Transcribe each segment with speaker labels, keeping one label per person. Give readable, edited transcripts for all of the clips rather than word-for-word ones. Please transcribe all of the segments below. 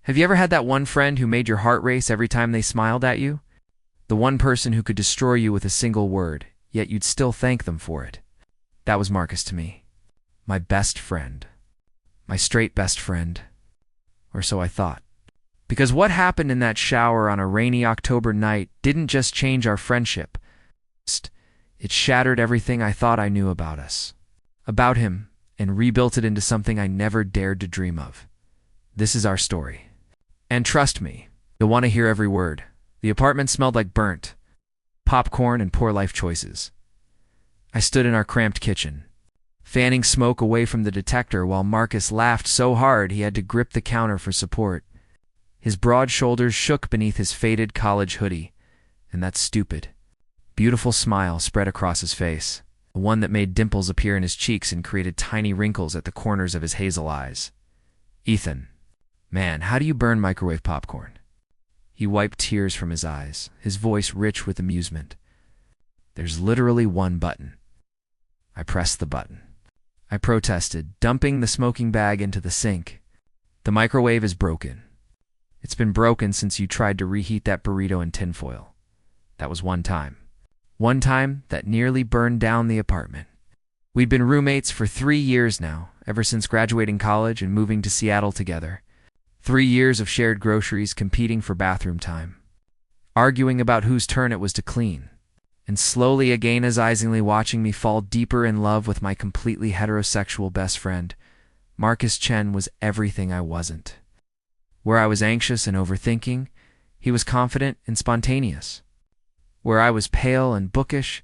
Speaker 1: Have you ever had that one friend who made your heart race every time they smiled at you? The one person who could destroy you with a single word, yet you'd still thank them for it. That was Marcus to me. My best friend. My straight best friend. Or so I thought. Because what happened in that shower on a rainy October night didn't just change our friendship. It shattered everything I thought I knew about us. About him, and rebuilt it into something I never dared to dream of. This is our story. And trust me, you'll want to hear every word. The apartment smelled like burnt popcorn and poor life choices. I stood in our cramped kitchen, fanning smoke away from the detector while Marcus laughed so hard he had to grip the counter for support. His broad shoulders shook beneath his faded college hoodie, and that stupid, beautiful smile spread across his face, the one that made dimples appear in his cheeks and created tiny wrinkles at the corners of his hazel eyes. Ethan, man, how do you burn microwave popcorn? He wiped tears from his eyes, his voice rich with amusement. There's literally one button. I pressed the button. I protested, dumping the smoking bag into the sink. The microwave is broken. It's been broken since you tried to reheat that burrito in tinfoil. That was one time. One time that nearly burned down the apartment. We'd been roommates for 3 years now, ever since graduating college and moving to Seattle together. 3 years of shared groceries competing for bathroom time. Arguing about whose turn it was to clean. And slowly agonizingly watching me fall deeper in love with my completely heterosexual best friend. Marcus Chen was everything I wasn't. Where I was anxious and overthinking, he was confident and spontaneous. Where I was pale and bookish,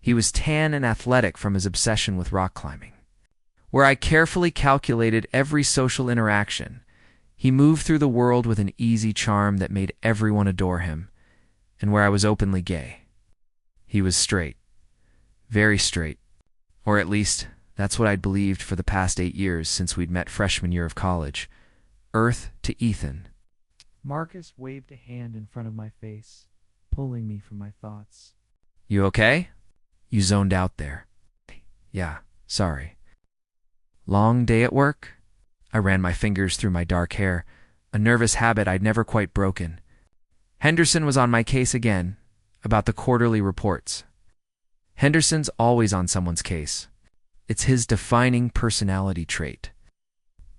Speaker 1: he was tan and athletic from his obsession with rock climbing. Where I carefully calculated every social interaction, he moved through the world with an easy charm that made everyone adore him. And where I was openly gay, he was straight. Very straight. Or at least, that's what I'd believed for the past 8 years since we'd met freshman year of college. Earth to Ethan.
Speaker 2: Marcus waved a hand in front of my face, pulling me from my thoughts.
Speaker 1: You okay? You zoned out there. Yeah, sorry. Long day at work? I ran my fingers through my dark hair, a nervous habit I'd never quite broken. Henderson was on my case again, about the quarterly reports. Henderson's always on someone's case. It's his defining personality trait.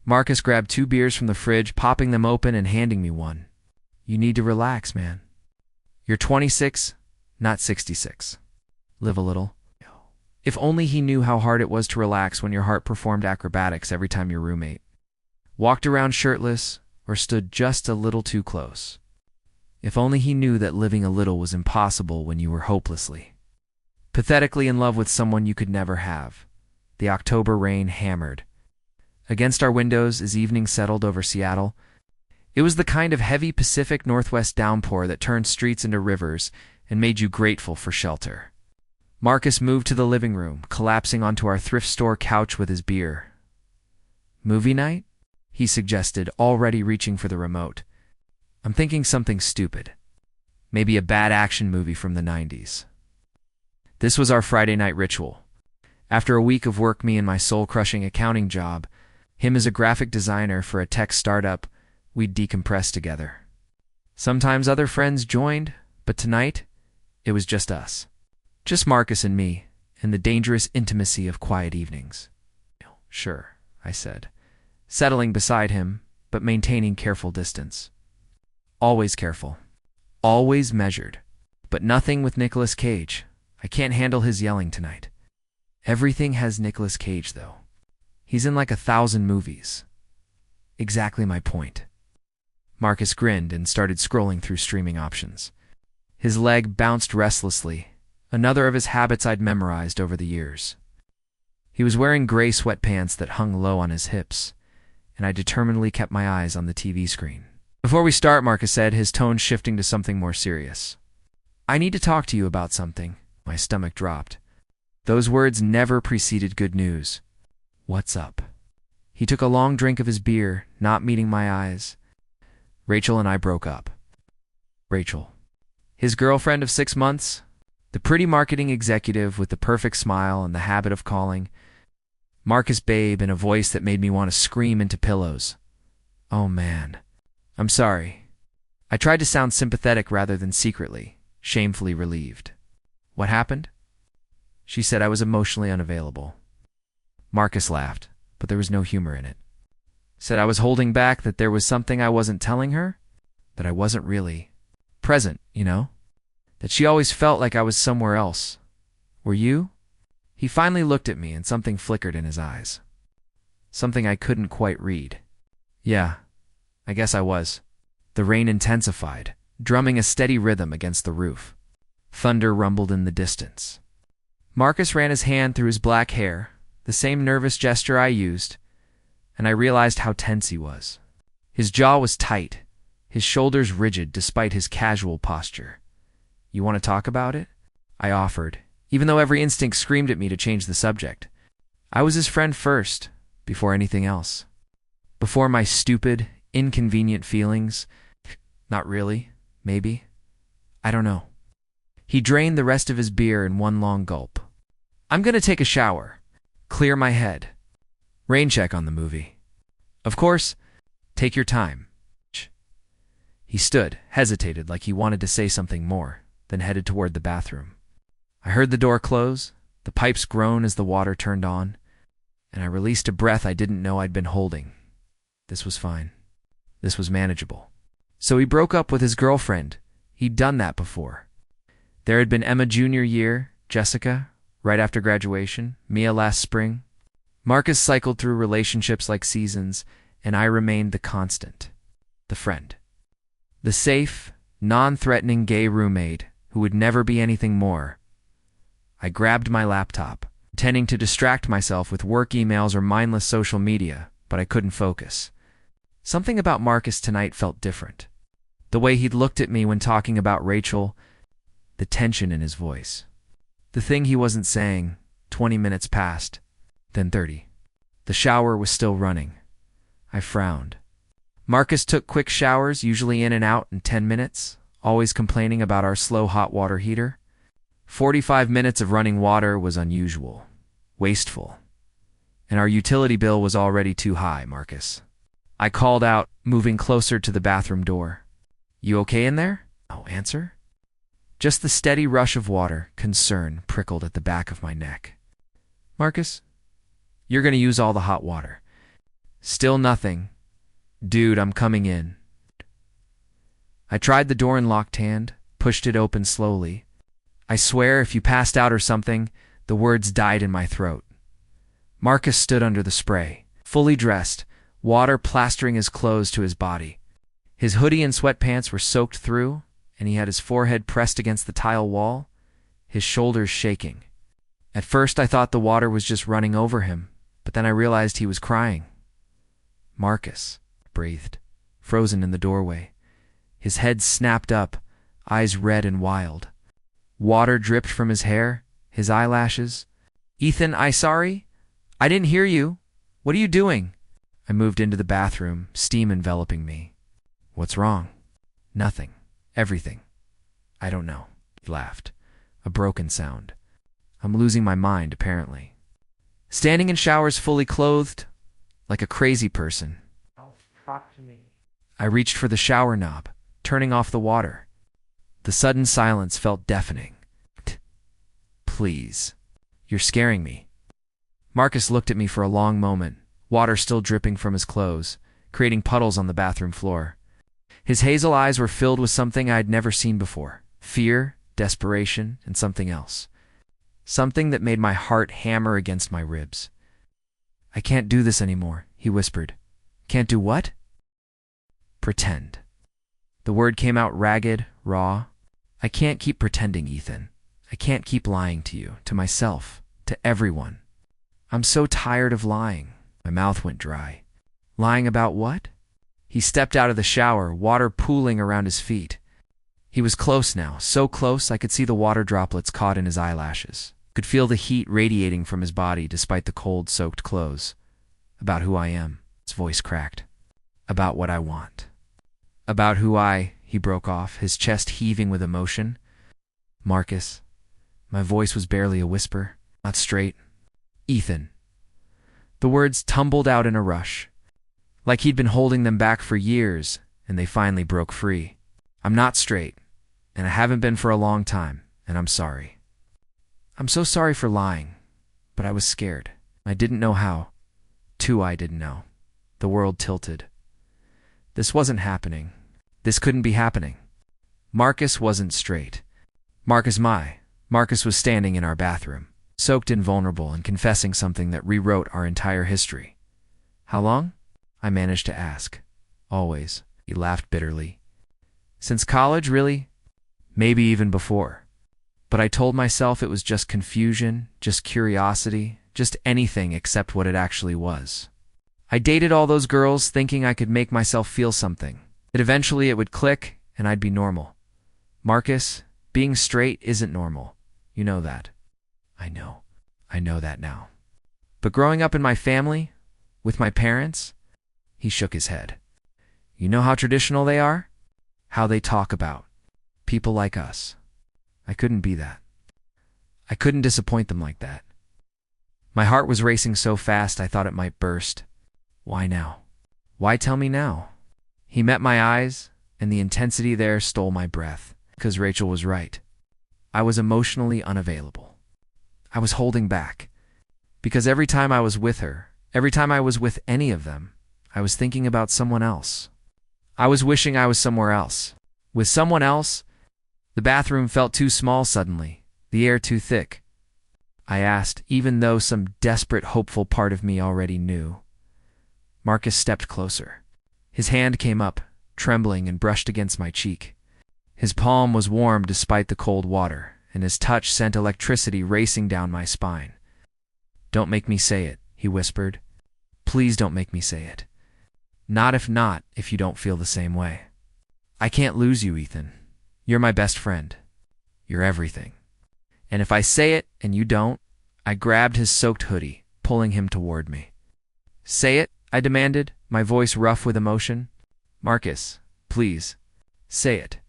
Speaker 1: Marcus grabbed 2 beers from the fridge, popping them open and handing me one. You need to relax, man. You're 26, not 66. Live a little. If only he knew how hard it was to relax when your heart performed acrobatics every time your roommate walked around shirtless or stood just a little too close. If only he knew that living a little was impossible when you were hopelessly, pathetically in love with someone you could never have. The October rain hammered against our windows as evening settled over Seattle. It was the kind of heavy Pacific Northwest downpour that turned streets into rivers and made you grateful for shelter. Marcus moved to the living room, collapsing onto our thrift store couch with his beer. Movie night? He suggested, already reaching for the remote. I'm thinking something stupid. Maybe a bad action movie from the 90s. This was our Friday night ritual. After a week of work, me and my soul-crushing accounting job, him as a graphic designer for a tech startup, we'd decompress together. Sometimes other friends joined, but tonight, it was just us. Just Marcus and me, and the dangerous intimacy of quiet evenings. Sure, I said, settling beside him, but maintaining careful distance. Always careful. Always measured. But nothing with Nicolas Cage. I can't handle his yelling tonight. Everything has Nicolas Cage, though. He's in like 1,000 movies. Exactly my point. Marcus grinned and started scrolling through streaming options. His leg bounced restlessly, another of his habits I'd memorized over the years. He was wearing gray sweatpants that hung low on his hips, and I determinedly kept my eyes on the TV screen. Before we start, Marcus said, his tone shifting to something more serious. I need to talk to you about something. My stomach dropped. Those words never preceded good news. What's up? He took a long drink of his beer, not meeting my eyes. Rachel and I broke up. Rachel. His girlfriend of 6 months? The pretty marketing executive with the perfect smile and the habit of calling Marcus babe in a voice that made me want to scream into pillows. Oh man. I'm sorry. I tried to sound sympathetic rather than secretly, shamefully relieved. What happened? She said I was emotionally unavailable. Marcus laughed, but there was no humor in it. Said I was holding back, that there was something I wasn't telling her, that I wasn't really present, that she always felt like I was somewhere else. Were you? He finally looked at me and something flickered in his eyes. Something I couldn't quite read. Yeah, I guess I was. The rain intensified, drumming a steady rhythm against the roof. Thunder rumbled in the distance. Marcus ran his hand through his black hair, the same nervous gesture I used, and I realized how tense he was. His jaw was tight, his shoulders rigid despite his casual posture. You want to talk about it? I offered, even though every instinct screamed at me to change the subject. I was his friend first, before anything else. Before my stupid, inconvenient feelings. Not really, maybe. I don't know. He drained the rest of his beer in one long gulp. I'm gonna take a shower. Clear my head. Rain check on the movie. Of course, take your time. He stood, hesitated like he wanted to say something more, then headed toward the bathroom. I heard the door close, the pipes groan as the water turned on, and I released a breath I didn't know I'd been holding. This was fine. This was manageable. So he broke up with his girlfriend. He'd done that before. There had been Emma junior year, Jessica, right after graduation, Mia last spring. Marcus cycled through relationships like seasons, and I remained the constant. The friend. The safe, non-threatening gay roommate who would never be anything more. I grabbed my laptop, intending to distract myself with work emails or mindless social media, but I couldn't focus. Something about Marcus tonight felt different. The way he'd looked at me when talking about Rachel, the tension in his voice. The thing he wasn't saying. 20 minutes passed, then 30. The shower was still running. I frowned. Marcus took quick showers, usually in and out in 10 minutes, always complaining about our slow hot water heater. 45 minutes of running water was unusual, wasteful. And our utility bill was already too high, Marcus. I called out, moving closer to the bathroom door. You okay in there? No answer. Just the steady rush of water, concern, prickled at the back of my neck. Marcus, you're going to use all the hot water. Still nothing. Dude, I'm coming in. I tried the door in locked hand, pushed it open slowly. I swear if you passed out or something, the words died in my throat. Marcus stood under the spray, fully dressed, water plastering his clothes to his body. His hoodie and sweatpants were soaked through, and he had his forehead pressed against the tile wall, his shoulders shaking. At first I thought the water was just running over him, but then I realized he was crying. Marcus, breathed, frozen in the doorway. His head snapped up, eyes red and wild. Water dripped from his hair, his eyelashes. Ethan, sorry? I didn't hear you. What are you doing? I moved into the bathroom, steam enveloping me. What's wrong? Nothing. Everything. I don't know. He laughed. A broken sound. I'm losing my mind, apparently. Standing in showers fully clothed, like a crazy person.
Speaker 2: Oh, talk to me.
Speaker 1: I reached for the shower knob, turning off the water. The sudden silence felt deafening. Please. You're scaring me. Marcus looked at me for a long moment, water still dripping from his clothes, creating puddles on the bathroom floor. His hazel eyes were filled with something I had never seen before. Fear, desperation, and something else. Something that made my heart hammer against my ribs. I can't do this anymore, he whispered. Can't do what? Pretend. The word came out ragged, raw. I can't keep pretending, Ethan. I can't keep lying to you, to myself, to everyone. I'm so tired of lying. My mouth went dry. Lying about what? He stepped out of the shower, water pooling around his feet. He was close now, so close I could see the water droplets caught in his eyelashes. Could feel the heat radiating from his body despite the cold, soaked clothes. About who I am, his voice cracked. About what I want. About who he broke off, his chest heaving with emotion. Marcus. My voice was barely a whisper, not straight. Ethan. The words tumbled out in a rush, like he'd been holding them back for years, and they finally broke free. I'm not straight, and I haven't been for a long time, and I'm sorry. I'm so sorry for lying, but I was scared. I didn't know how. I didn't know. The world tilted. This wasn't happening. This couldn't be happening. Marcus wasn't straight. Marcus was standing in our bathroom, soaked and vulnerable and confessing something that rewrote our entire history. How long? I managed to ask. Always. He laughed bitterly. Since college, really? Maybe even before. But I told myself it was just confusion, just curiosity, just anything except what it actually was. I dated all those girls thinking I could make myself feel something, that eventually it would click and I'd be normal. Marcus, being straight isn't normal. You know that. I know. I know that now. But growing up in my family, with my parents, he shook his head. You know how traditional they are? How they talk about people like us. I couldn't be that. I couldn't disappoint them like that. My heart was racing so fast I thought it might burst. Why now? Why tell me now? He met my eyes, and the intensity there stole my breath. Because Rachel was right. I was emotionally unavailable. I was holding back. Because every time I was with her, every time I was with any of them, I was thinking about someone else. I was wishing I was somewhere else. With someone else, the bathroom felt too small suddenly, the air too thick. I asked, even though some desperate, hopeful part of me already knew. Marcus stepped closer. His hand came up, trembling, and brushed against my cheek. His palm was warm despite the cold water, and his touch sent electricity racing down my spine. Don't make me say it, he whispered. Please don't make me say it. Not if you don't feel the same way. I can't lose you, Ethan. You're my best friend. You're everything. And if I say it and you don't, I grabbed his soaked hoodie, pulling him toward me. Say it, I demanded, my voice rough with emotion. Marcus, please, say it.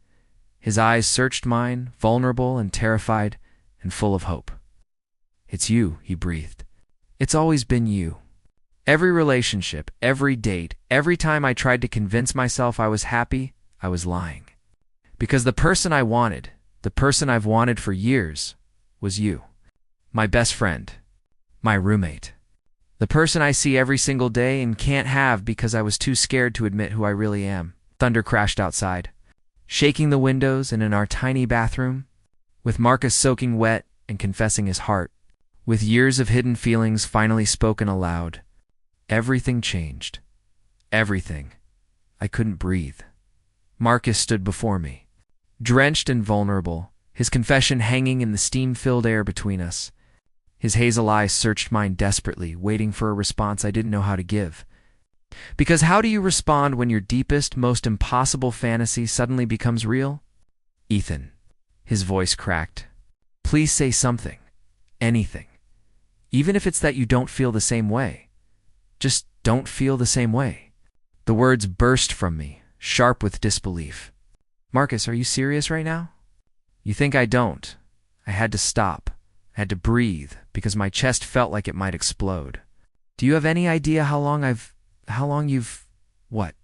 Speaker 1: His eyes searched mine, vulnerable and terrified and full of hope. It's you, he breathed. It's always been you. Every relationship, every date, every time I tried to convince myself I was happy, I was lying. Because the person I wanted, the person I've wanted for years, was you. My best friend. My roommate. The person I see every single day and can't have because I was too scared to admit who I really am. Thunder crashed outside, shaking the windows and in our tiny bathroom, with Marcus soaking wet and confessing his heart, with years of hidden feelings finally spoken aloud. Everything changed. Everything. I couldn't breathe. Marcus stood before me, drenched and vulnerable, his confession hanging in the steam-filled air between us. His hazel eyes searched mine desperately, waiting for a response I didn't know how to give. Because how do you respond when your deepest, most impossible fantasy suddenly becomes real? Ethan. His voice cracked. Please say something. Anything. Even if it's that you don't feel the same way. Just don't feel the same way. The words burst from me, sharp with disbelief. Marcus, are you serious right now? You think I don't? I had to stop. I had to breathe because my chest felt like it might explode. Do you have any idea how long you've... What?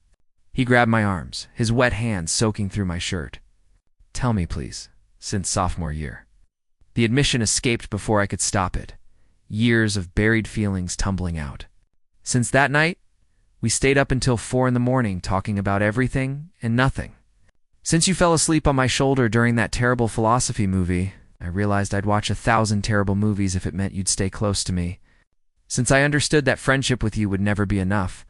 Speaker 1: He grabbed my arms, his wet hands soaking through my shirt. Tell me, please, since sophomore year. The admission escaped before I could stop it. Years of buried feelings tumbling out. Since that night, we stayed up until 4 a.m. talking about everything and nothing. Since you fell asleep on my shoulder during that terrible philosophy movie, I realized I'd watch 1,000 terrible movies if it meant you'd stay close to me. Since I understood that friendship with you would never be enough,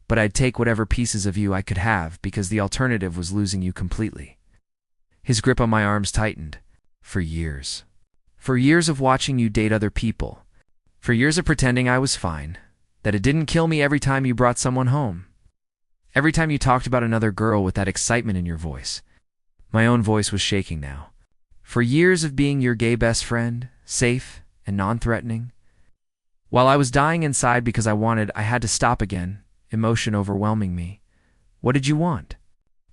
Speaker 1: but I'd take whatever pieces of you I could have because the alternative was losing you completely. His grip on my arms tightened. For years. For years of watching you date other people. For years of pretending I was fine. That it didn't kill me every time you brought someone home. Every time you talked about another girl with that excitement in your voice. My own voice was shaking now. For years of being your gay best friend, safe and non-threatening. While I was dying inside because I had to stop again, emotion overwhelming me. What did you want?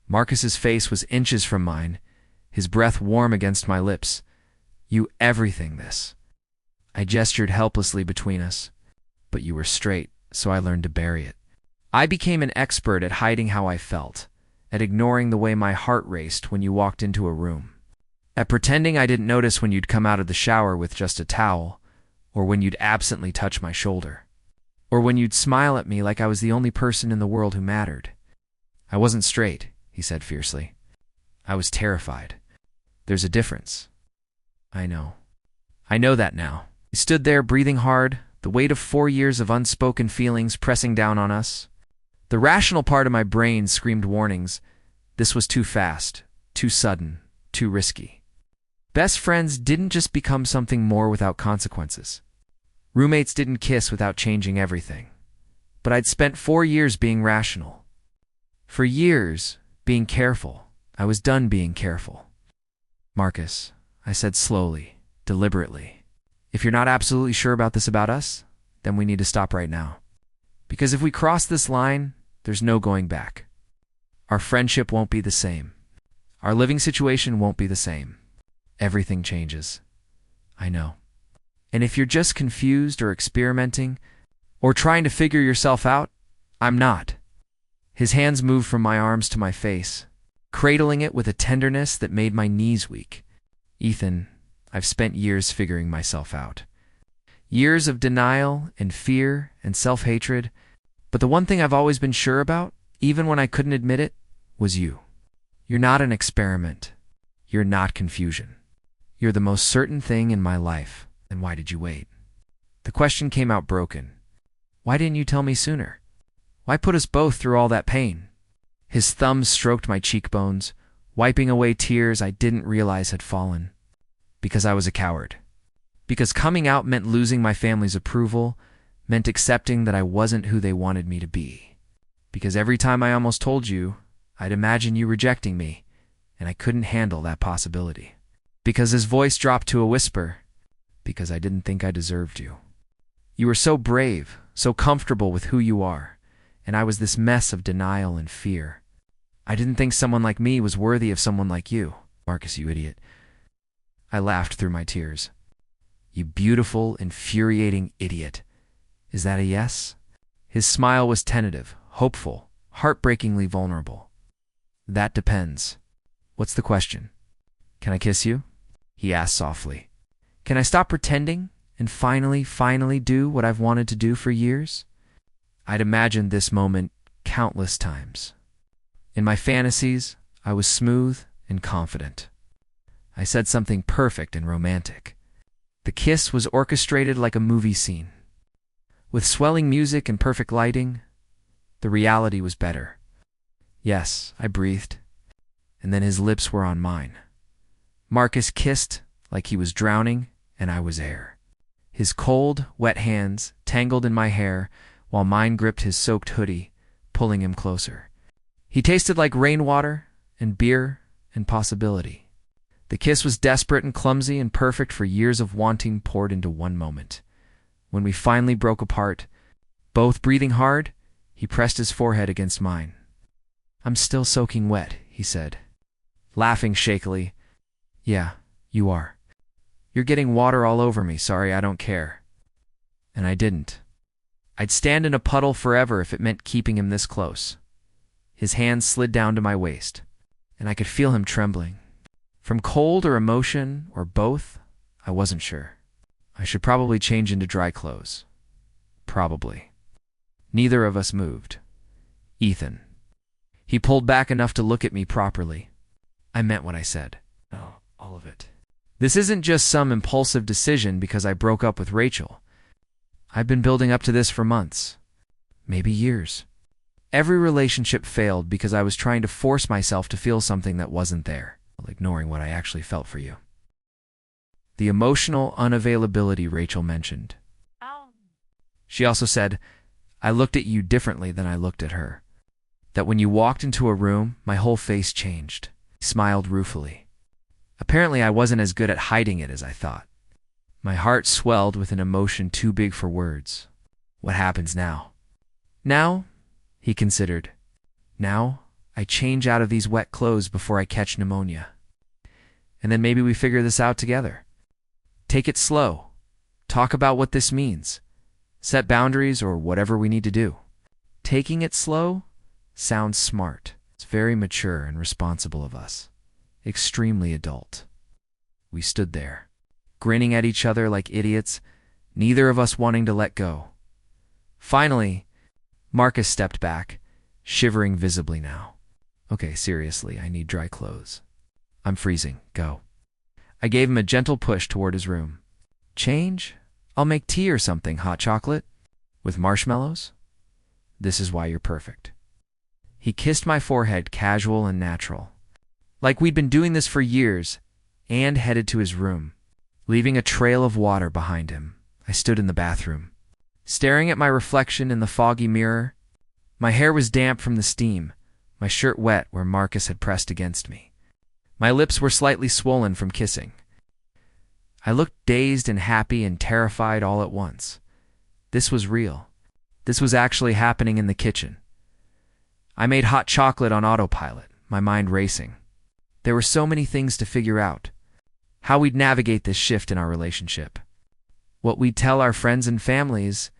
Speaker 1: Marcus's face was inches from mine, his breath warm against my lips. You everything this. I gestured helplessly between us. But you were straight, so I learned to bury it. I became an expert at hiding how I felt, at ignoring the way my heart raced when you walked into a room, at pretending I didn't notice when you'd come out of the shower with just a towel, or when you'd absently touch my shoulder, or when you'd smile at me like I was the only person in the world who mattered. I wasn't straight, he said fiercely. I was terrified. There's a difference. I know. I know that now. He stood there breathing hard, the weight of 4 years of unspoken feelings pressing down on us. The rational part of my brain screamed warnings. This was too fast, too sudden, too risky. Best friends didn't just become something more without consequences. Roommates didn't kiss without changing everything. But I'd spent 4 years being rational. For years, being careful. I was done being careful. Marcus, I said slowly, deliberately, if you're not absolutely sure about this about us, then we need to stop right now. Because if we cross this line, there's no going back. Our friendship won't be the same. Our living situation won't be the same. Everything changes. I know. And if you're just confused or experimenting, or trying to figure yourself out, I'm not. His hands moved from my arms to my face, cradling it with a tenderness that made my knees weak. Ethan, I've spent years figuring myself out. Years of denial and fear and self-hatred, but the one thing I've always been sure about, even when I couldn't admit it, was you. You're not an experiment. You're not confusion. You're the most certain thing in my life. Then why did you wait? The question came out broken. Why didn't you tell me sooner? Why put us both through all that pain? His thumbs stroked my cheekbones, wiping away tears I didn't realize had fallen. Because I was a coward. Because coming out meant losing my family's approval, meant accepting that I wasn't who they wanted me to be. Because every time I almost told you, I'd imagine you rejecting me, and I couldn't handle that possibility. Because his voice dropped to a whisper. Because I didn't think I deserved you. You were so brave, so comfortable with who you are, and I was this mess of denial and fear. I didn't think someone like me was worthy of someone like you. Marcus, you idiot. I laughed through my tears. You beautiful, infuriating idiot. Is that a yes? His smile was tentative, hopeful, heartbreakingly vulnerable. That depends. What's the question? Can I kiss you? He asked softly. Can I stop pretending and finally do what I've wanted to do for years? I'd imagined this moment countless times. In my fantasies, I was smooth and confident. I said something perfect and romantic. The kiss was orchestrated like a movie scene. With swelling music and perfect lighting, the reality was better. Yes, I breathed, and then his lips were on mine. Marcus kissed like he was drowning and I was air. His cold, wet hands tangled in my hair while mine gripped his soaked hoodie, pulling him closer. He tasted like rainwater and beer and possibility. The kiss was desperate and clumsy and perfect for years of wanting poured into one moment. When we finally broke apart, both breathing hard, he pressed his forehead against mine. I'm still soaking wet, he said, laughing shakily. Yeah, you are. You're getting water all over me, sorry, I don't care. And I didn't. I'd stand in a puddle forever if it meant keeping him this close. His hands slid down to my waist, and I could feel him trembling. From cold or emotion, or both, I wasn't sure. I should probably change into dry clothes. Probably. Neither of us moved. Ethan. He pulled back enough to look at me properly. I meant what I said. Oh, all of it. This isn't just some impulsive decision because I broke up with Rachel. I've been building up to this for months. Maybe years. Every relationship failed because I was trying to force myself to feel something that wasn't there, while ignoring what I actually felt for you. The emotional unavailability Rachel mentioned. She also said, I looked at you differently than I looked at her. That when you walked into a room, my whole face changed. He smiled ruefully. Apparently I wasn't as good at hiding it as I thought. My heart swelled with an emotion too big for words. What happens now? Now, he considered. Now, I change out of these wet clothes before I catch pneumonia. And then maybe we figure this out together. Take it slow. Talk about what this means. Set boundaries or whatever we need to do. Taking it slow sounds smart. It's very mature and responsible of us. Extremely adult. We stood there, grinning at each other like idiots, neither of us wanting to let go. Finally, Marcus stepped back, shivering visibly now. Okay, seriously, I need dry clothes. I'm freezing. Go. I gave him a gentle push toward his room. Change? I'll make tea or something, hot chocolate? With marshmallows? This is why you're perfect. He kissed my forehead, casual and natural, like we'd been doing this for years, and headed to his room, leaving a trail of water behind him. I stood in the bathroom, staring at my reflection in the foggy mirror. My hair was damp from the steam, my shirt wet where Marcus had pressed against me. My lips were slightly swollen from kissing. I looked dazed and happy and terrified all at once. This was real. This was actually happening in the kitchen. I made hot chocolate on autopilot, my mind racing. There were so many things to figure out. How we'd navigate this shift in our relationship. What we'd tell our friends and families,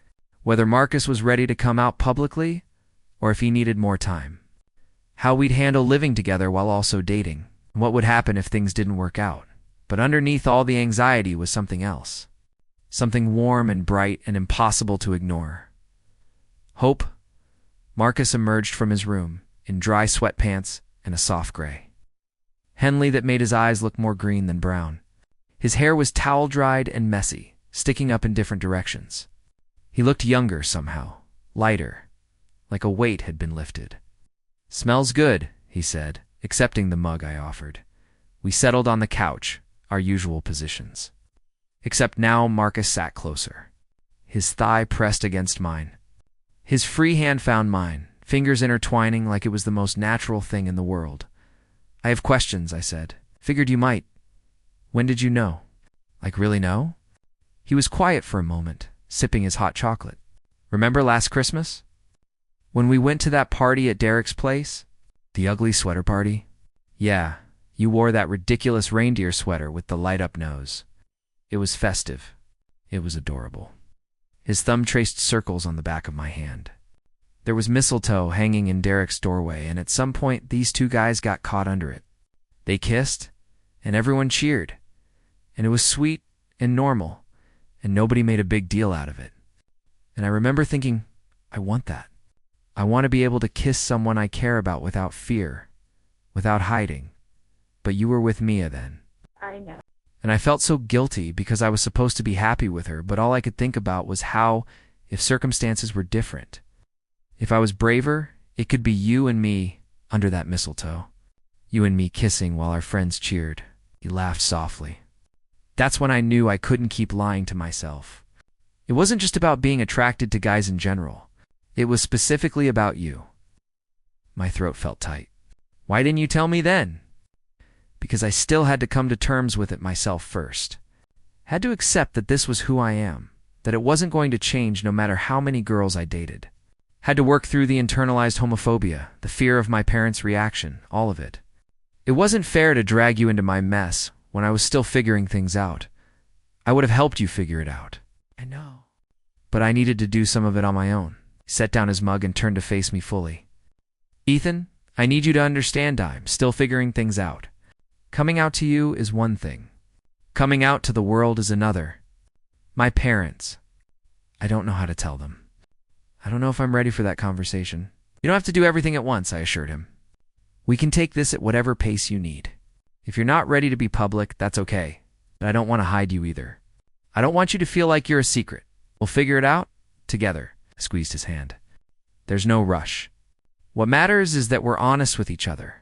Speaker 1: whether Marcus was ready to come out publicly or if he needed more time. How we'd handle living together while also dating. And what would happen if things didn't work out. But underneath all the anxiety was something else. Something warm and bright and impossible to ignore. Hope. Marcus emerged from his room in dry sweatpants and a soft gray. Henley that made his eyes look more green than brown. His hair was towel-dried and messy, sticking up in different directions. He looked younger somehow, lighter, like a weight had been lifted. Smells good, he said, accepting the mug I offered. We settled on the couch, our usual positions. Except now Marcus sat closer. His thigh pressed against mine. His free hand found mine, fingers intertwining like it was the most natural thing in the world. I have questions, I said. Figured you might. When did you know? Like really know? He was quiet for a moment, sipping his hot chocolate. Remember last Christmas? When we went to that party at Derek's place? The ugly sweater party? Yeah, you wore that ridiculous reindeer sweater with the light-up nose. It was festive. It was adorable. His thumb traced circles on the back of my hand. There was mistletoe hanging in Derek's doorway, and at some point these two guys got caught under it. They kissed, and everyone cheered. And it was sweet and normal, and nobody made a big deal out of it. And I remember thinking, I want that. I want to be able to kiss someone I care about without fear, without hiding. But you were with Mia then.
Speaker 3: I know.
Speaker 1: And I felt so guilty because I was supposed to be happy with her, but all I could think about was how, if circumstances were different, if I was braver, it could be you and me under that mistletoe. You and me kissing while our friends cheered. He laughed softly. That's when I knew I couldn't keep lying to myself. It wasn't just about being attracted to guys in general. It was specifically about you. My throat felt tight. Why didn't you tell me then? Because I still had to come to terms with it myself first. Had to accept that this was who I am, that it wasn't going to change no matter how many girls I dated. Had to work through the internalized homophobia, the fear of my parents' reaction, all of it. It wasn't fair to drag you into my mess when I was still figuring things out. I would have helped you figure it out.
Speaker 2: I know.
Speaker 1: But I needed to do some of it on my own. He set down his mug and turned to face me fully. Ethan, I need you to understand I'm still figuring things out. Coming out to you is one thing. Coming out to the world is another. My parents. I don't know how to tell them. I don't know if I'm ready for that conversation. You don't have to do everything at once, I assured him. We can take this at whatever pace you need. If you're not ready to be public, that's okay. But I don't want to hide you either. I don't want you to feel like you're a secret. We'll figure it out together. I squeezed his hand. There's no rush. What matters is that we're honest with each other.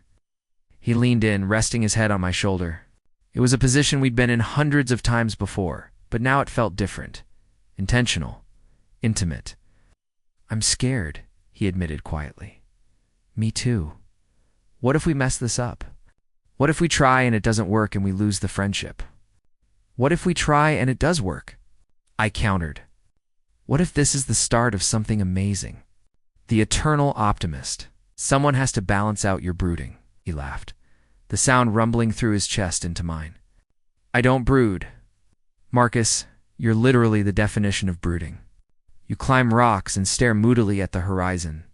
Speaker 1: He leaned in, resting his head on my shoulder. It was a position we'd been in hundreds of times before, but now it felt different. Intentional. Intimate. I'm scared, he admitted quietly. Me too. What if we mess this up? What if we try and it doesn't work and we lose the friendship? What if we try and it does work? I countered. What if this is the start of something amazing? The eternal optimist. Someone has to balance out your brooding, he laughed, the sound rumbling through his chest into mine. I don't brood. Marcus, you're literally the definition of brooding. You climb rocks and stare moodily at the horizon.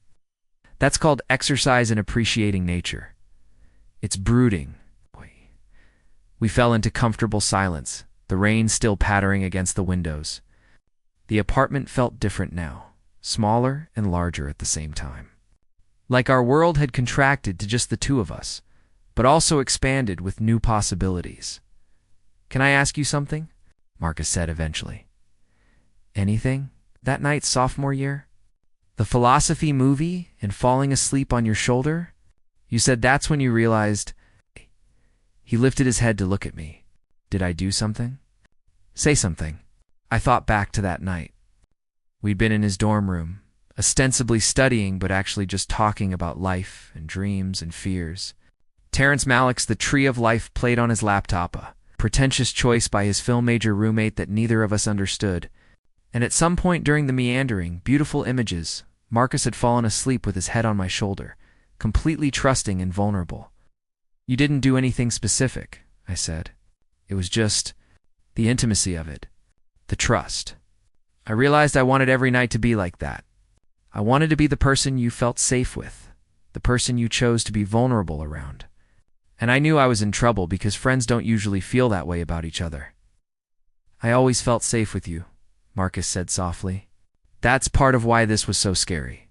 Speaker 1: That's called exercise in appreciating nature. It's brooding. We fell into comfortable silence, the rain still pattering against the windows. The apartment felt different now, smaller and larger at the same time. Like our world had contracted to just the two of us, but also expanded with new possibilities. "Can I ask you something?" Marcus said eventually. "Anything? That night sophomore year? The philosophy movie and falling asleep on your shoulder? You said that's when you realized—" He lifted his head to look at me. "Did I do something?" "Say something." I thought back to that night. We'd been in his dorm room, ostensibly studying but actually just talking about life and dreams and fears. Terrence Malick's The Tree of Life played on his laptop, a pretentious choice by his film major roommate that neither of us understood. And at some point during the meandering, beautiful images, Marcus had fallen asleep with his head on my shoulder, completely trusting and vulnerable. "You didn't do anything specific," I said. "It was just the intimacy of it, the trust. I realized I wanted every night to be like that. I wanted to be the person you felt safe with, the person you chose to be vulnerable around. And I knew I was in trouble because friends don't usually feel that way about each other." "I always felt safe with you," Marcus said softly. "That's part of why this was so scary.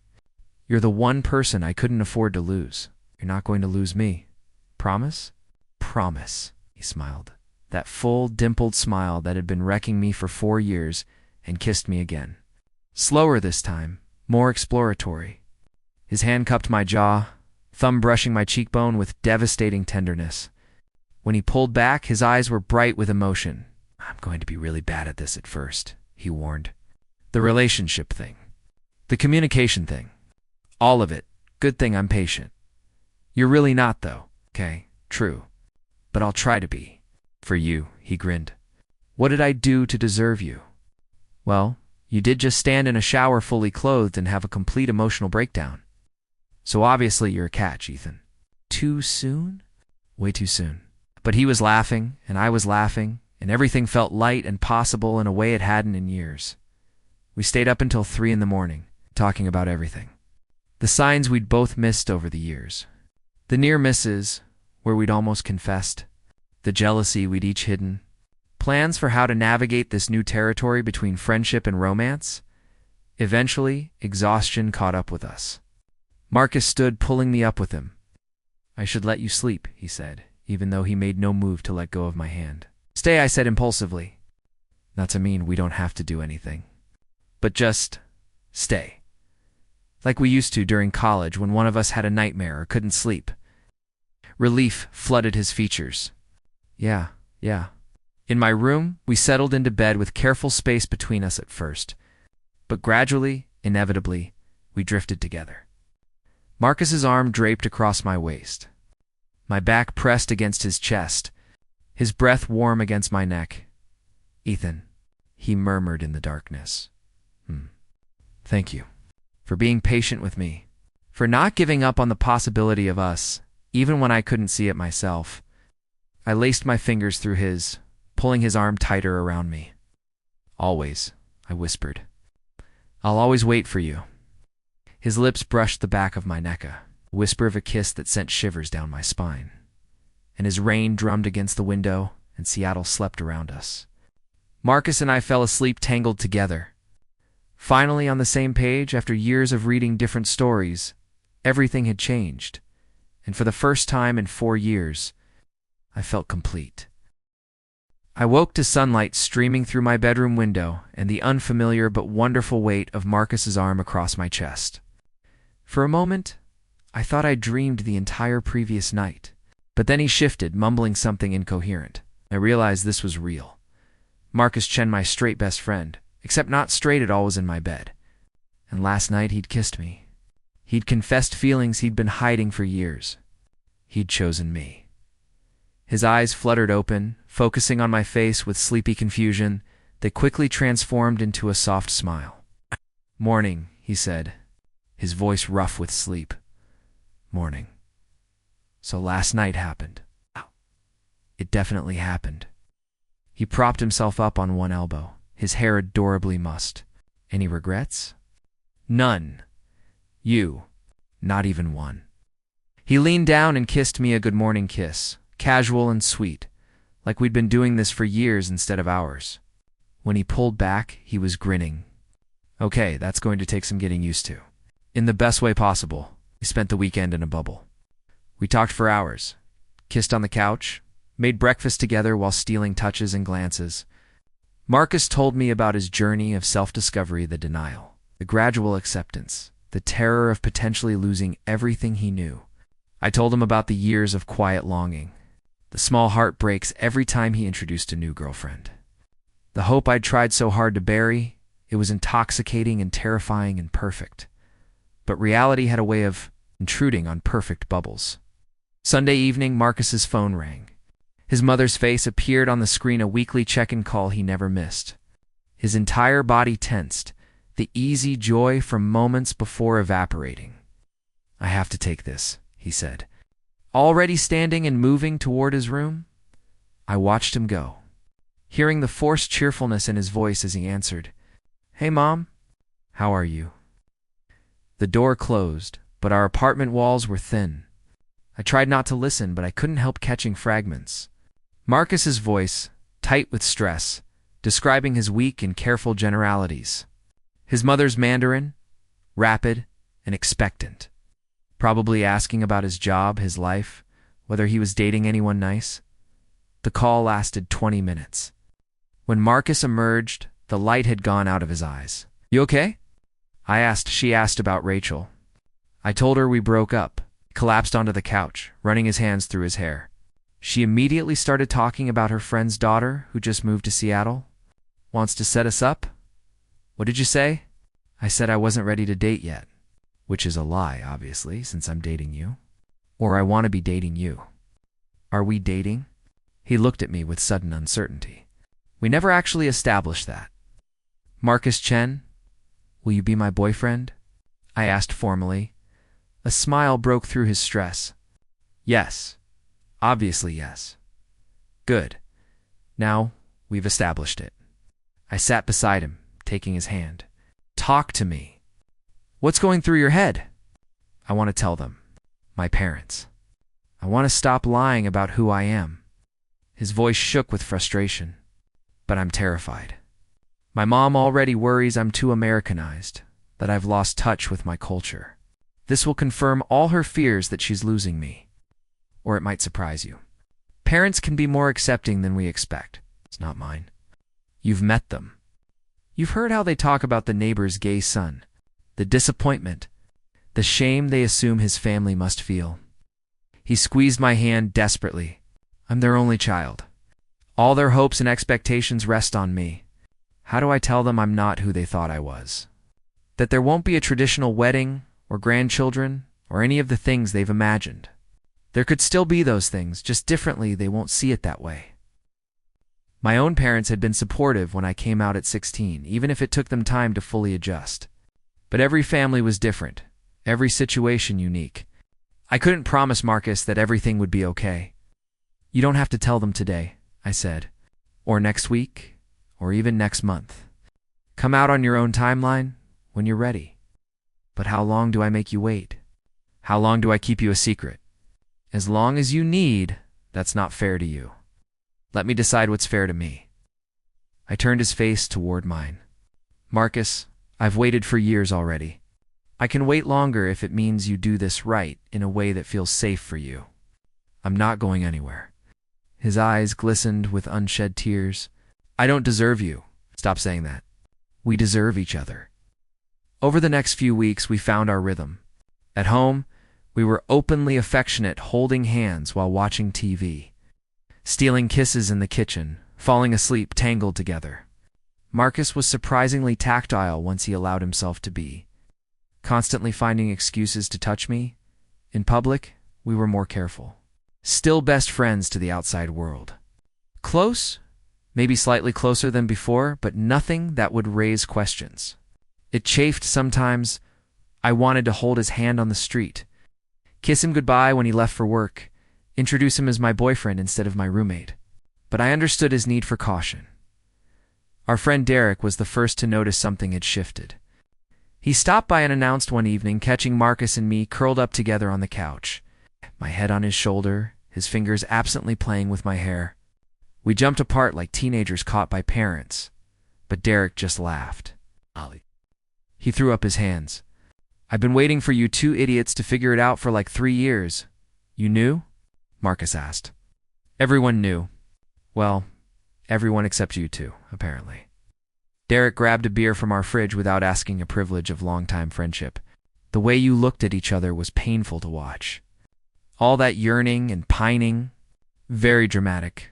Speaker 1: You're the one person I couldn't afford to lose. You're not going to lose me. Promise?" "Promise," he smiled. That full, dimpled smile that had been wrecking me for 4 years, and kissed me again. Slower this time, more exploratory. His hand cupped my jaw, thumb brushing my cheekbone with devastating tenderness. When he pulled back, his eyes were bright with emotion. "I'm going to be really bad at this at first," he warned. "The relationship thing. The communication thing. All of it. Good thing I'm patient. You're really not, though. Okay, true. But I'll try to be. For you," he grinned. "What did I do to deserve you?" "Well, you did just stand in a shower fully clothed and have a complete emotional breakdown. So obviously you're a catch, Ethan." "Too soon?" "Way too soon." But he was laughing, and I was laughing, and everything felt light and possible in a way it hadn't in years. We stayed up until 3 in the morning, talking about everything. The signs we'd both missed over the years. The near misses, where we'd almost confessed. The jealousy we'd each hidden. Plans for how to navigate this new territory between friendship and romance. Eventually, exhaustion caught up with us. Marcus stood pulling me up with him. "I should let you sleep," he said, even though he made no move to let go of my hand. "Stay," I said impulsively. Not to mean we don't have to do anything. But just stay. Like we used to during college when one of us had a nightmare or couldn't sleep. Relief flooded his features. Yeah. In my room, we settled into bed with careful space between us at first. But gradually, inevitably, we drifted together. Marcus's arm draped across my waist. My back pressed against his chest, his breath warm against my neck. "Ethan," he murmured in the darkness. Thank you. For being patient with me. For not giving up on the possibility of us, even when I couldn't see it myself." I laced my fingers through his, pulling his arm tighter around me. "Always," I whispered. "I'll always wait for you." His lips brushed the back of my neck, a whisper of a kiss that sent shivers down my spine. And as rain drummed against the window and Seattle slept around us, Marcus and I fell asleep tangled together. Finally on the same page, after years of reading different stories, everything had changed. And for the first time in 4 years, I felt complete. I woke to sunlight streaming through my bedroom window and the unfamiliar but wonderful weight of Marcus's arm across my chest. For a moment, I thought I dreamed the entire previous night. But then he shifted, mumbling something incoherent. I realized this was real. Marcus Chen, my straight best friend, except not straight at all, was in my bed. And last night he'd kissed me. He'd confessed feelings he'd been hiding for years. He'd chosen me. His eyes fluttered open, focusing on my face with sleepy confusion that quickly transformed into a soft smile. "Morning," he said, his voice rough with sleep. "Morning. So last night happened." It definitely happened. He propped himself up on one elbow, his hair adorably mussed. "Any regrets?" "None. You?" Not even one. He leaned down and kissed me a good morning kiss, casual and sweet, like we'd been doing this for years instead of hours. When he pulled back, he was grinning. Okay, that's going to take some getting used to. In the best way possible, we spent the weekend in a bubble. We talked for hours, kissed on the couch, made breakfast together while stealing touches and glances. Marcus told me about his journey of self-discovery, the denial, the gradual acceptance, the terror of potentially losing everything he knew. I told him about the years of quiet longing, the small heartbreaks every time he introduced a new girlfriend. The hope I'd tried so hard to bury, it was intoxicating and terrifying and perfect. But reality had a way of intruding on perfect bubbles. Sunday evening, Marcus's phone rang. His mother's face appeared on the screen, a weekly check-in call he never missed. His entire body tensed, the easy joy from moments before evaporating. I have to take this, he said. Already standing and moving toward his room, I watched him go, hearing the forced cheerfulness in his voice as he answered, "Hey, Mom, how are you?" The door closed, but our apartment walls were thin. I tried not to listen, but I couldn't help catching fragments. Marcus's voice, tight with stress, describing his week in careful generalities. His mother's Mandarin, rapid and expectant. Probably asking about his job, his life, whether he was dating anyone nice. The call lasted 20 minutes. When Marcus emerged, the light had gone out of his eyes. "You okay?" She asked about Rachel. I told her we broke up. He collapsed onto the couch, running his hands through his hair. She immediately started talking about her friend's daughter who just moved to Seattle. Wants to set us up? What did you say? I said I wasn't ready to date yet. Which is a lie, obviously, since I'm dating you. Or I want to be dating you. Are we dating? He looked at me with sudden uncertainty. We never actually established that. Marcus Chen, will you be my boyfriend? I asked formally. A smile broke through his stress. Yes. Obviously yes. Good. Now, we've established it. I sat beside him, taking his hand. Talk to me. What's going through your head? I want to tell them. My parents. I want to stop lying about who I am. His voice shook with frustration. But I'm terrified. My mom already worries I'm too Americanized, that I've lost touch with my culture. This will confirm all her fears that she's losing me. Or it might surprise you. Parents can be more accepting than we expect. It's not mine. You've met them. You've heard how they talk about the neighbor's gay son, the disappointment, the shame they assume his family must feel. He squeezed my hand desperately. I'm their only child. All their hopes and expectations rest on me. How do I tell them I'm not who they thought I was? That there won't be a traditional wedding or grandchildren or any of the things they've imagined. There could still be those things, just differently they won't see it that way. My own parents had been supportive when I came out at 16, even if it took them time to fully adjust. But every family was different, every situation unique. I couldn't promise Marcus that everything would be okay. You don't have to tell them today, I said, or next week, or even next month. Come out on your own timeline when you're ready. But how long do I make you wait? How long do I keep you a secret? As long as you need, that's not fair to you. Let me decide what's fair to me. I turned his face toward mine. Marcus, I've waited for years already. I can wait longer if it means you do this right in a way that feels safe for you. I'm not going anywhere. His eyes glistened with unshed tears. I don't deserve you. Stop saying that. We deserve each other. Over the next few weeks, we found our rhythm. At home, we were openly affectionate, holding hands while watching TV. Stealing kisses in the kitchen, falling asleep tangled together. Marcus was surprisingly tactile once he allowed himself to be. Constantly finding excuses to touch me. In public, we were more careful. Still best friends to the outside world. Close? Maybe slightly closer than before, but nothing that would raise questions. It chafed sometimes. I wanted to hold his hand on the street. Kiss him goodbye when he left for work. Introduce him as my boyfriend instead of my roommate. But I understood his need for caution. Our friend Derek was the first to notice something had shifted. He stopped by unannounced one evening, catching Marcus and me curled up together on the couch, my head on his shoulder, his fingers absently playing with my hair. We jumped apart like teenagers caught by parents, but Derek just laughed. Ollie. He threw up his hands. I've been waiting for you two idiots to figure it out for like 3 years. You knew? Marcus asked. Everyone knew. Well, everyone except you two, apparently. Derek grabbed a beer from our fridge without asking a privilege of longtime friendship. The way you looked at each other was painful to watch. All that yearning and pining, very dramatic.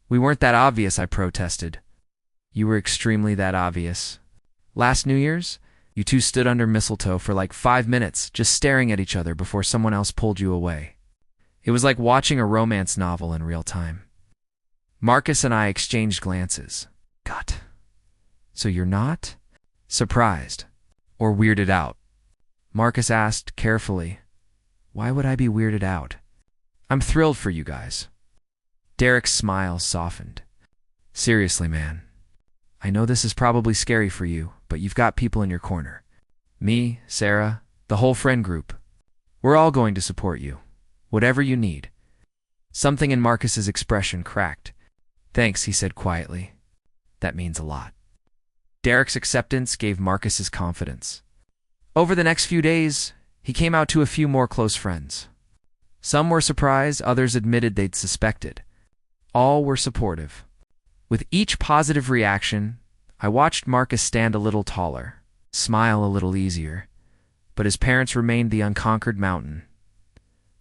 Speaker 1: We weren't that obvious, I protested. You were extremely that obvious. Last New Year's, you two stood under mistletoe for like 5 minutes, just staring at each other before someone else pulled you away. It was like watching a romance novel in real time. Marcus and I exchanged glances. God. So you're not surprised or weirded out? Marcus asked carefully. Why would I be weirded out? I'm thrilled for you guys. Derek's smile softened. Seriously, man. I know this is probably scary for you, but you've got people in your corner. Me, Sarah, the whole friend group. We're all going to support you. Whatever you need. Something in Marcus's expression cracked. Thanks, he said quietly. That means a lot. Derek's acceptance gave Marcus's confidence. Over the next few days, he came out to a few more close friends. Some were surprised, others admitted they'd suspected. All were supportive. With each positive reaction, I watched Marcus stand a little taller, smile a little easier, but his parents remained the unconquered mountain.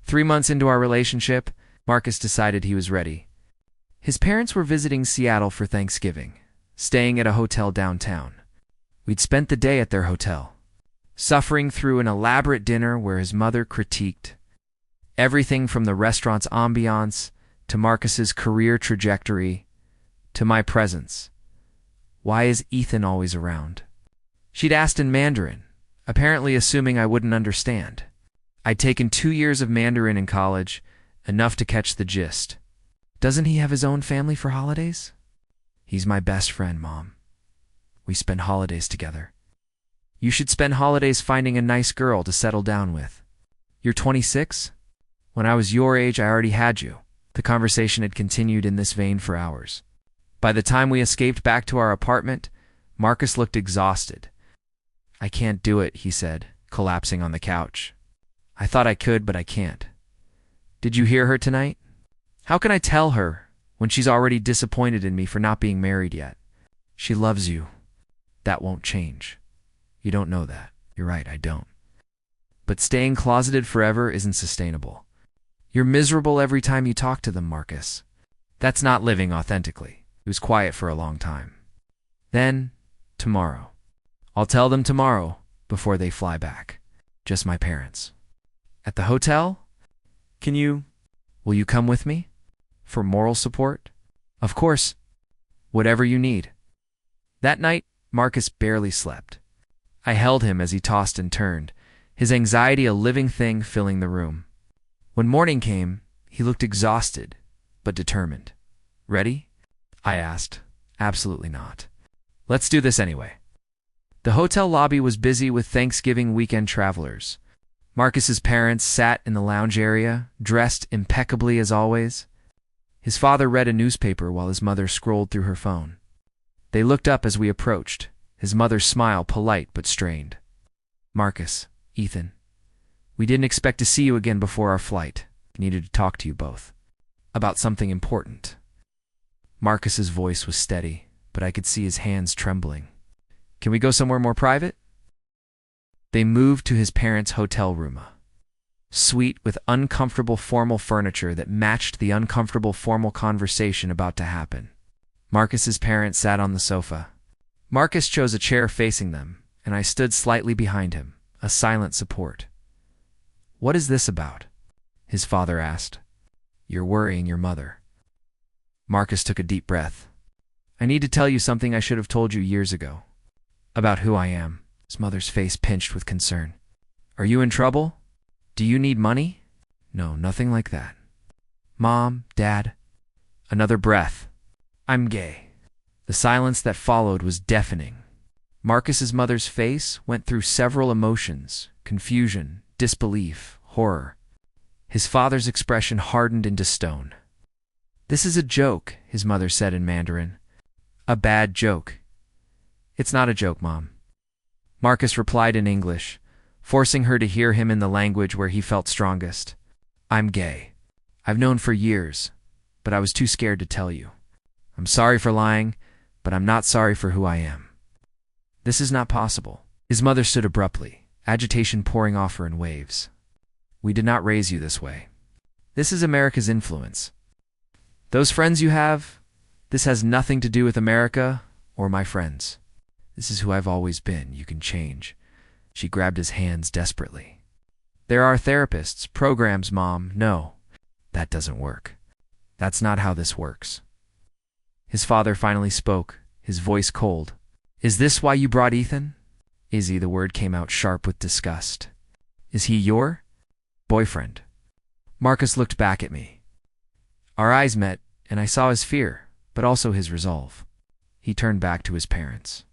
Speaker 1: 3 months into our relationship, Marcus decided he was ready. His parents were visiting Seattle for Thanksgiving, staying at a hotel downtown. We'd spent the day at their hotel, suffering through an elaborate dinner where his mother critiqued everything from the restaurant's ambiance to Marcus's career trajectory to my presence. Why is Ethan always around? She'd asked in Mandarin, apparently assuming I wouldn't understand. I'd taken 2 years of Mandarin in college, enough to catch the gist. Doesn't he have his own family for holidays? He's my best friend, Mom. We spend holidays together. You should spend holidays finding a nice girl to settle down with. You're 26? When I was your age, I already had you. The conversation had continued in this vein for hours. By the time we escaped back to our apartment, Marcus looked exhausted. I can't do it, he said, collapsing on the couch. I thought I could, but I can't. Did you hear her tonight? How can I tell her when she's already disappointed in me for not being married yet? She loves you. That won't change. You don't know that. You're right, I don't. But staying closeted forever isn't sustainable. You're miserable every time you talk to them, Marcus. That's not living authentically. He was quiet for a long time. Then, tomorrow. I'll tell them tomorrow before they fly back. Just my parents. At the hotel? Will you come with me? For moral support? Of course. Whatever you need. That night, Marcus barely slept. I held him as he tossed and turned, his anxiety a living thing filling the room. When morning came, he looked exhausted, but determined. Ready? I asked. Absolutely not. Let's do this anyway. The hotel lobby was busy with Thanksgiving weekend travelers. Marcus's parents sat in the lounge area, dressed impeccably as always. His father read a newspaper while his mother scrolled through her phone. They looked up as we approached, his mother's smile polite but strained. Marcus, Ethan, we didn't expect to see you again before our flight. We needed to talk to you both. About something important. Marcus's voice was steady, but I could see his hands trembling. Can we go somewhere more private? They moved to his parents' hotel room, a suite with uncomfortable formal furniture that matched the uncomfortable formal conversation about to happen. Marcus's parents sat on the sofa. Marcus chose a chair facing them, and I stood slightly behind him, a silent support. What is this about? His father asked. You're worrying your mother. Marcus took a deep breath. I need to tell you something I should have told you years ago. About who I am. His mother's face pinched with concern. Are you in trouble? Do you need money? No, nothing like that. Mom, Dad. Another breath. I'm gay. The silence that followed was deafening. Marcus's mother's face went through several emotions: confusion, disbelief, horror. His father's expression hardened into stone. "This is a joke," his mother said in Mandarin. "A bad joke." "It's not a joke, Mom." Marcus replied in English, forcing her to hear him in the language where he felt strongest. "I'm gay. I've known for years, but I was too scared to tell you. I'm sorry for lying, but I'm not sorry for who I am." "This is not possible." His mother stood abruptly, agitation pouring off her in waves. "We did not raise you this way. This is America's influence. Those friends you have, this has nothing to do with America or my friends. This is who I've always been. You can change." She grabbed his hands desperately. "There are therapists, programs, Mom." "No, that doesn't work. That's not how this works." His father finally spoke, his voice cold. "Is this why you brought Ethan?" "Izzy," the word came out sharp with disgust. "Is he your boyfriend?" Marcus looked back at me. Our eyes met, and I saw his fear, but also his resolve. He turned back to his parents.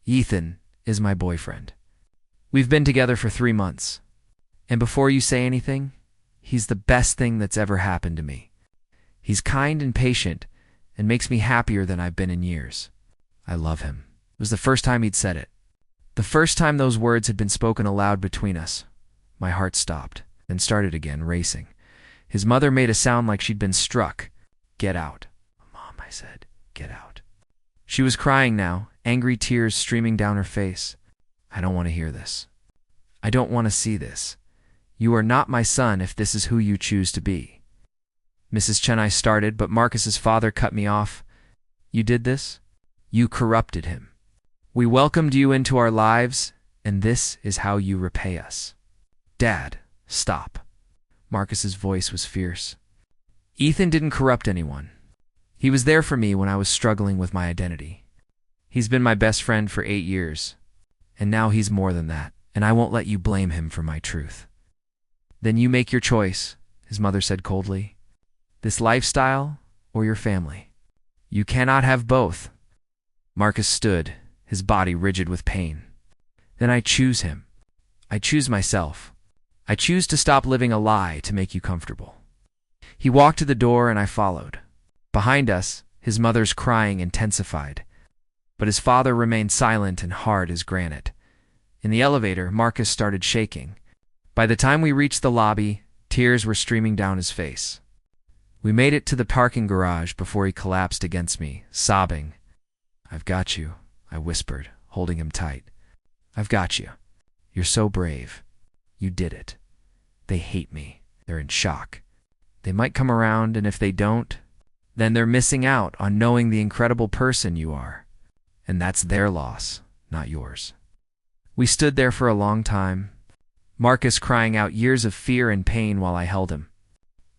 Speaker 1: "Ethan is my boyfriend. We've been together for 3 months. And before you say anything, he's the best thing that's ever happened to me. He's kind and patient and makes me happier than I've been in years. I love him." It was the first time he'd said it. The first time those words had been spoken aloud between us. My heart stopped, then started again, racing. His mother made a sound like she'd been struck. "Get out." "Mom," I said, "get out." She was crying now, angry tears streaming down her face. "I don't want to hear this. I don't want to see this. You are not my son if this is who you choose to be." Mrs. Chennai started, but Marcus's father cut me off. "You did this? You corrupted him. We welcomed you into our lives, and this is how you repay us." "Dad, stop." Marcus's voice was fierce. "Ethan didn't corrupt anyone. He was there for me when I was struggling with my identity. He's been my best friend for 8 years, and now he's more than that, and I won't let you blame him for my truth." "Then you make your choice," his mother said coldly. "This lifestyle or your family. You cannot have both." Marcus stood, his body rigid with pain. "Then I choose him. I choose myself. I choose to stop living a lie to make you comfortable." He walked to the door and I followed. Behind us, his mother's crying intensified, but his father remained silent and hard as granite. In the elevator, Marcus started shaking. By the time we reached the lobby, tears were streaming down his face. We made it to the parking garage before he collapsed against me, sobbing. "I've got you," I whispered, holding him tight. "I've got you. You're so brave. You did it. They hate me. They're in shock. They might come around, and if they don't, then they're missing out on knowing the incredible person you are. And that's their loss, not yours." We stood there for a long time, Marcus crying out years of fear and pain while I held him,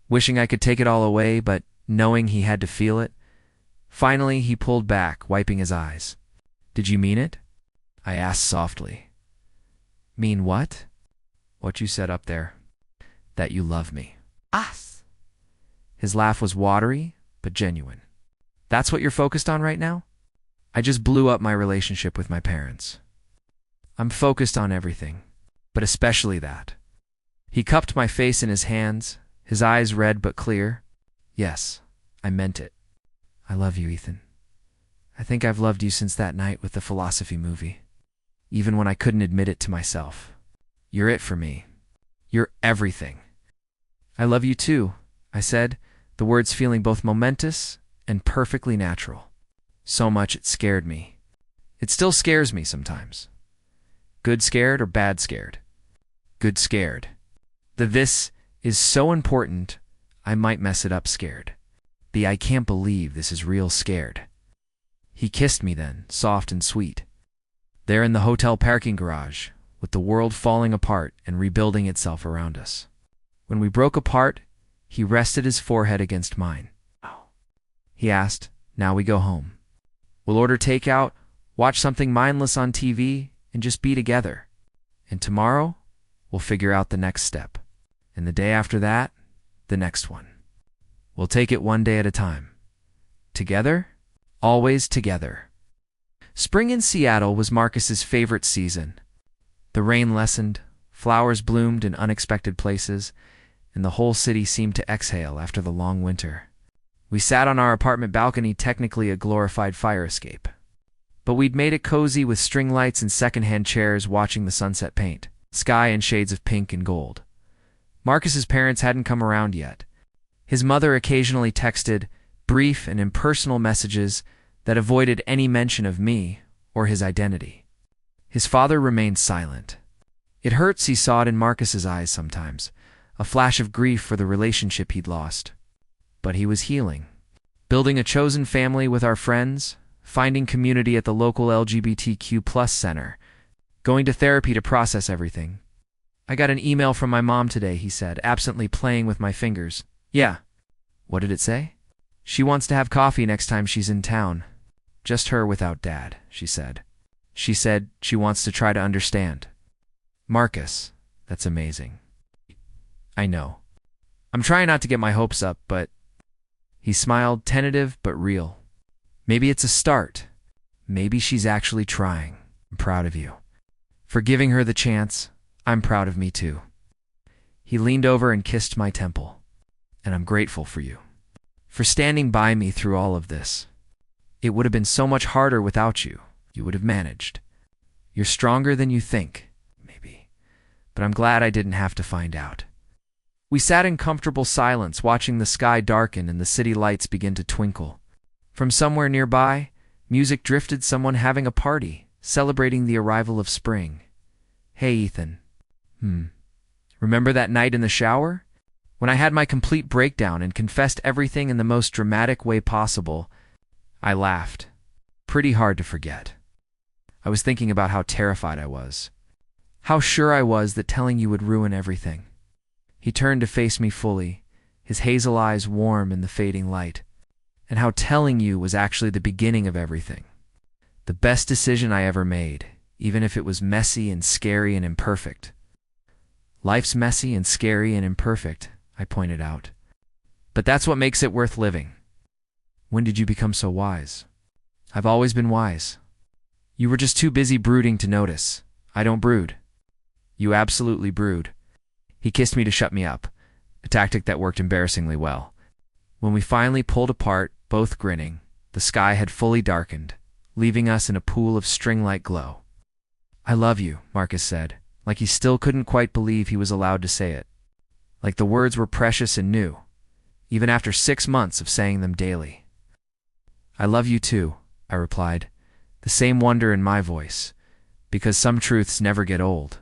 Speaker 1: wishing I could take it all away, but knowing he had to feel it. Finally, he pulled back, wiping his eyes. "Did you mean it?" I asked softly. "Mean what?" "What you said up there. That you love me." "Us." His laugh was watery, but genuine. "That's what you're focused on right now?" "I just blew up my relationship with my parents. I'm focused on everything, but especially that." He cupped my face in his hands, his eyes red but clear. "Yes, I meant it. I love you, Ethan. I think I've loved you since that night with the philosophy movie, even when I couldn't admit it to myself. You're it for me. You're everything." "I love you too," I said, the words feeling both momentous and perfectly natural. So much it scared me. It still scares me sometimes. Good scared or bad scared? Good scared. The "this is so important, I might mess it up" scared. The "I can't believe this is real" scared. He kissed me then, soft and sweet. There in the hotel parking garage, with the world falling apart and rebuilding itself around us. When we broke apart, he rested his forehead against mine. "Oh," he asked, "now we go home. We'll order takeout, watch something mindless on TV, and just be together. And tomorrow, we'll figure out the next step. And the day after that, the next one. We'll take it one day at a time. Together, always together." Spring in Seattle was Marcus's favorite season. The rain lessened, flowers bloomed in unexpected places, and the whole city seemed to exhale after the long winter. We sat on our apartment balcony, technically a glorified fire escape. But we'd made it cozy with string lights and secondhand chairs watching the sunset paint, sky in shades of pink and gold. Marcus's parents hadn't come around yet. His mother occasionally texted brief and impersonal messages that avoided any mention of me or his identity. His father remained silent. It hurts, he saw it in Marcus's eyes sometimes, a flash of grief for the relationship he'd lost. But he was healing, building a chosen family with our friends, finding community at the local LGBTQ+ center, going to therapy to process everything. I got an email from my mom today, he said, absently playing with my fingers. Yeah. What did it say? She wants to have coffee next time she's in town. Just her without Dad, she said. She said she wants to try to understand. Marcus, that's amazing. I know. I'm trying not to get my hopes up, but... He smiled, tentative but real. Maybe it's a start. Maybe she's actually trying. I'm proud of you. For giving her the chance, I'm proud of me too. He leaned over and kissed my temple. And I'm grateful for you. For standing by me through all of this. It would have been so much harder without you. You would have managed. You're stronger than you think, maybe. But I'm glad I didn't have to find out. We sat in comfortable silence, watching the sky darken and the city lights begin to twinkle. From somewhere nearby, music drifted, someone having a party, celebrating the arrival of spring. Hey, Ethan. Remember that night in the shower? When I had my complete breakdown and confessed everything in the most dramatic way possible, I laughed. Pretty hard to forget. I was thinking about how terrified I was. How sure I was that telling you would ruin everything. He turned to face me fully, his hazel eyes warm in the fading light. And how telling you was actually the beginning of everything. The best decision I ever made, even if it was messy and scary and imperfect. Life's messy and scary and imperfect, I pointed out. But that's what makes it worth living. When did you become so wise? I've always been wise. You were just too busy brooding to notice. I don't brood. You absolutely brood. He kissed me to shut me up, a tactic that worked embarrassingly well. When we finally pulled apart, both grinning, the sky had fully darkened, leaving us in a pool of string-like glow. I love you, Marcus said, like he still couldn't quite believe he was allowed to say it. Like the words were precious and new, even after 6 months of saying them daily. I love you too, I replied, the same wonder in my voice, because some truths never get old.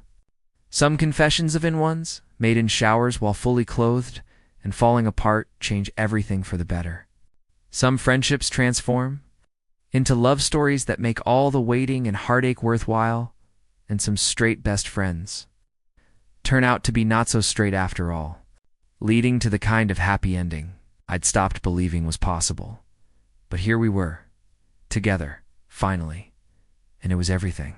Speaker 1: Some confessions of in-ones, made in showers while fully clothed and falling apart, change everything for the better. Some friendships transform into love stories that make all the waiting and heartache worthwhile, and some straight best friends turn out to be not so straight after all, leading to the kind of happy ending I'd stopped believing was possible. But here we were, together, finally, and it was everything.